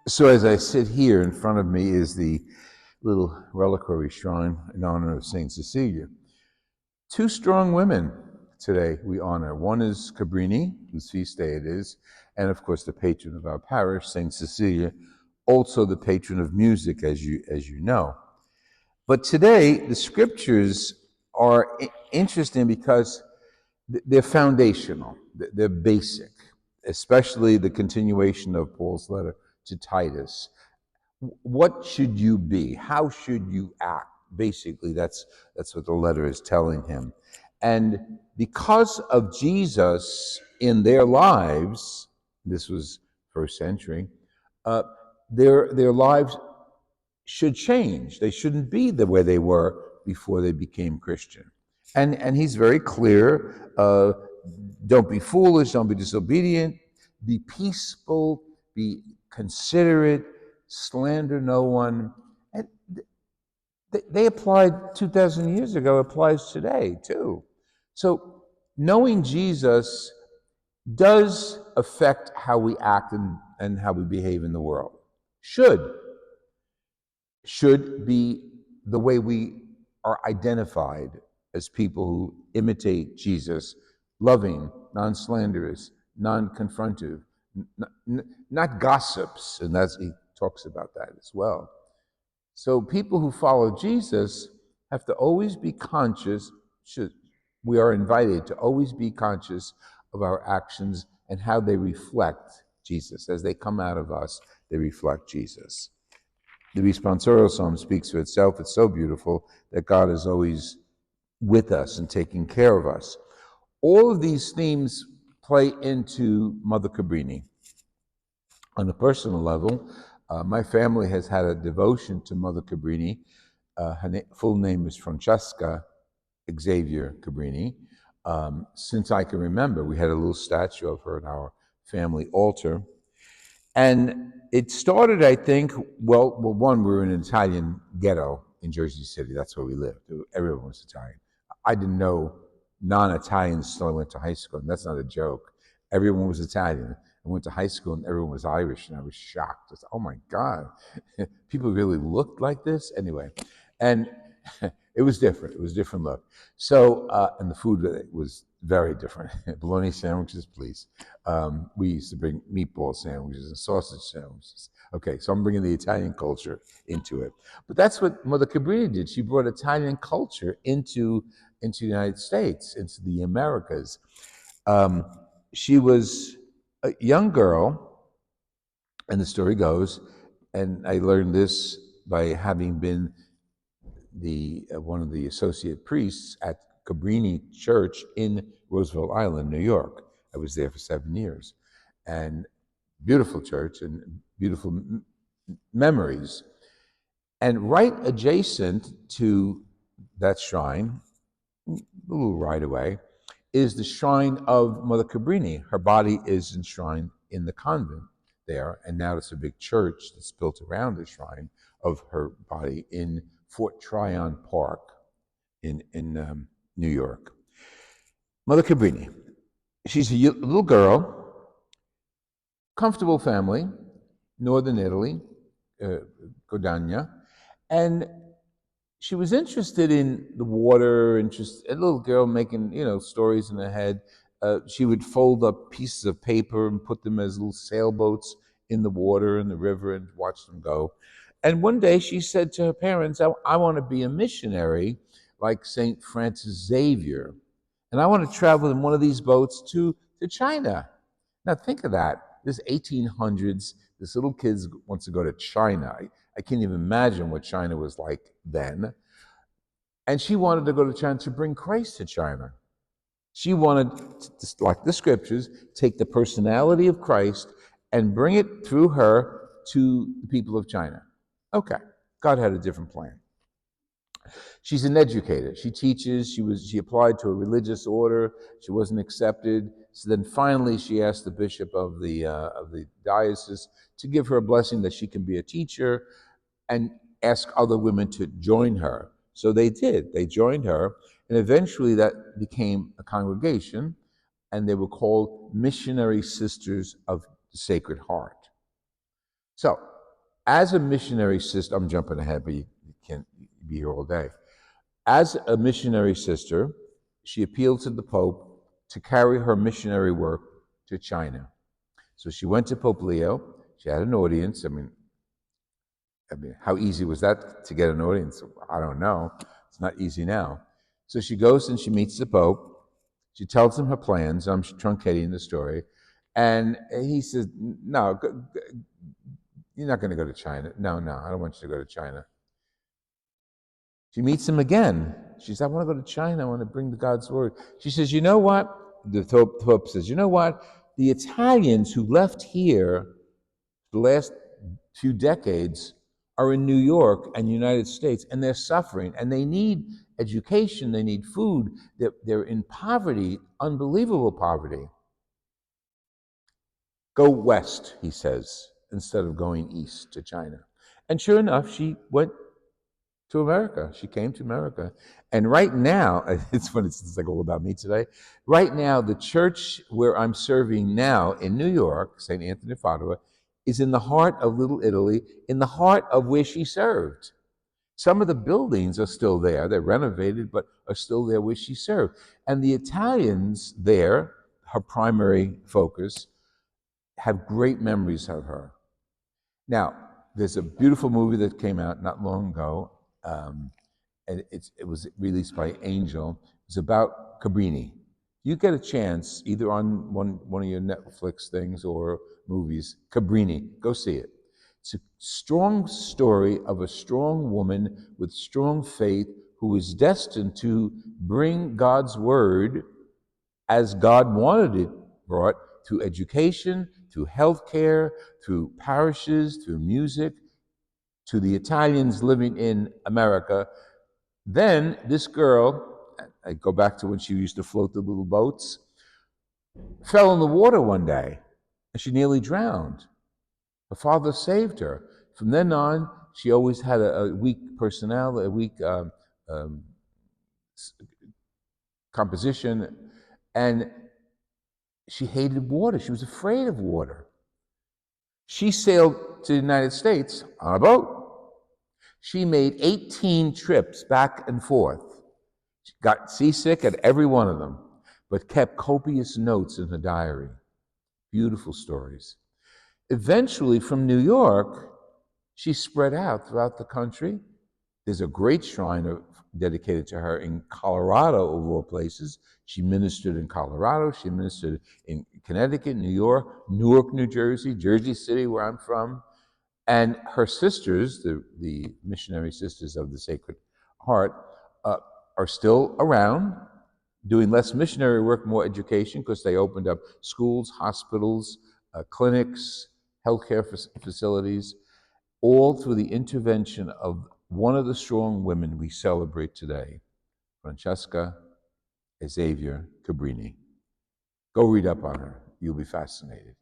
So as I sit here, in front of me is the little reliquary shrine in honor of Saint Cecilia. Two strong women today we honor. One is Cabrini, whose feast day it is, and of course the patron of our parish, Saint Cecilia, also the patron of music, as you know. But today the scriptures are interesting because they're foundational, they're basic, especially the continuation of Paul's letter to Titus. What should you be? How should you act? Basically, that's what the letter is telling him. And because of Jesus in their lives, this was first century, their lives should change. They shouldn't be the way they were before they became Christian. And he's very clear, don't be foolish, don't be disobedient, be peaceful, be considerate, slander no one. And they applied 2,000 years ago, applies today too. So knowing Jesus does affect how we act and how we behave in the world. Should be the way we are identified as people who imitate Jesus, loving, non-slanderous, non-confrontive, not gossips, and he talks about that as well. So people who follow Jesus have to always be conscious, we are invited to always be conscious of our actions and how they reflect Jesus. As they come out of us, they reflect Jesus. The responsorial psalm speaks for itself. It's so beautiful that God is always with us and taking care of us. All of these themes play into Mother Cabrini. On a personal level, my family has had a devotion to Mother Cabrini. Her full name is Francesca Xavier Cabrini. Since I can remember, we had a little statue of her at our family altar. And it started, I think, well, one, we were in an Italian ghetto in Jersey City. That's where we lived. Everyone was Italian. I didn't know non-Italians until I went to high school, and that's not a joke. Everyone was Italian. I went to high school and everyone was Irish, and I was shocked. I was, oh my God, people really looked like this? Anyway, and it was different. It was a different look. So, and the food was very different. Bologna sandwiches, please. We used to bring meatball sandwiches and sausage sandwiches. Okay, so I'm bringing the Italian culture into it. But that's what Mother Cabrini did. She brought Italian culture into the United States, into the Americas. She was a young girl, and the story goes, and I learned this by having been one of the associate priests at Cabrini Church in Roosevelt Island, New York. I was there for 7 years, and beautiful church and beautiful memories. And right adjacent to that shrine, a little right away, is the shrine of Mother Cabrini. Her body is enshrined in the convent there, and now it's a big church that's built around the shrine of her body in Fort Tryon Park in New York. Mother Cabrini, she's a little girl, comfortable family, northern Italy, Codagna, and she was interested in the water, a little girl making, stories in her head. She would fold up pieces of paper and put them as little sailboats in the water, in the river, and watch them go. And one day she said to her parents, I want to be a missionary like St. Francis Xavier. And I want to travel in one of these boats to China. Now think of that. This 1800s, this little kid wants to go to China. I can't even imagine what China was like then. And she wanted to go to China to bring Christ to China. She wanted, like the scriptures, take the personality of Christ and bring it through her to the people of China. Okay, God had a different plan. She's an educator. She teaches. She applied to a religious order. She wasn't accepted. So then finally she asked the bishop of the diocese to give her a blessing that she can be a teacher. and ask other women to join her. So they did. They joined her, and eventually that became a congregation, and they were called Missionary Sisters of the Sacred Heart. So, as a missionary sister, I'm jumping ahead, but you can't be here all day. As a missionary sister, she appealed to the Pope to carry her missionary work to China. So she went to Pope Leo. She had an audience. I mean, how easy was that to get an audience? I don't know. It's not easy now. So she goes and she meets the Pope. She tells him her plans. I'm truncating the story. And he says, no, you're not going to go to China. No, I don't want you to go to China. She meets him again. She says, I want to go to China. I want to bring the God's word. She says, you know what? The Pope says, you know what? The Italians who left here the last few decades are in New York and United States, and they're suffering, and they need education, they need food. They're in poverty, unbelievable poverty. Go west, he says, instead of going east to China. And sure enough, she went to America. She came to America. And right now, it's funny, it's like all about me today. Right now, the church where I'm serving now in New York, St. Anthony of Padua, is in the heart of Little Italy, in the heart of where she served. Some of the buildings are still there. They're renovated, but are still there where she served. And the Italians there, her primary focus, have great memories of her. Now, there's a beautiful movie that came out not long ago, and it was released by Angel. It's about Cabrini. You get a chance, either on one of your Netflix things or movies, Cabrini, go see it. It's a strong story of a strong woman with strong faith who is destined to bring God's word as God wanted it brought, through education, through healthcare, through parishes, through music, to the Italians living in America. Then this girl, I go back to when she used to float the little boats, fell in the water one day and she nearly drowned. Her father saved her. From then on, she always had a weak personality, a weak composition, and she hated water. She was afraid of water. She sailed to the United States on a boat. She made 18 trips back and forth. She got seasick at every one of them, but kept copious notes in her diary. Beautiful stories. Eventually, from New York, she spread out throughout the country. There's a great shrine dedicated to her in Colorado, of all places. She ministered in Colorado. She ministered in Connecticut, New York, Newark, New Jersey, Jersey City, where I'm from. And her sisters, the Missionary Sisters of the Sacred Heart, are still around, doing less missionary work, more education, because they opened up schools, hospitals, clinics, healthcare facilities, all through the intervention of one of the strong women we celebrate today, Francesca Xavier Cabrini. Go read up on her. You'll be fascinated.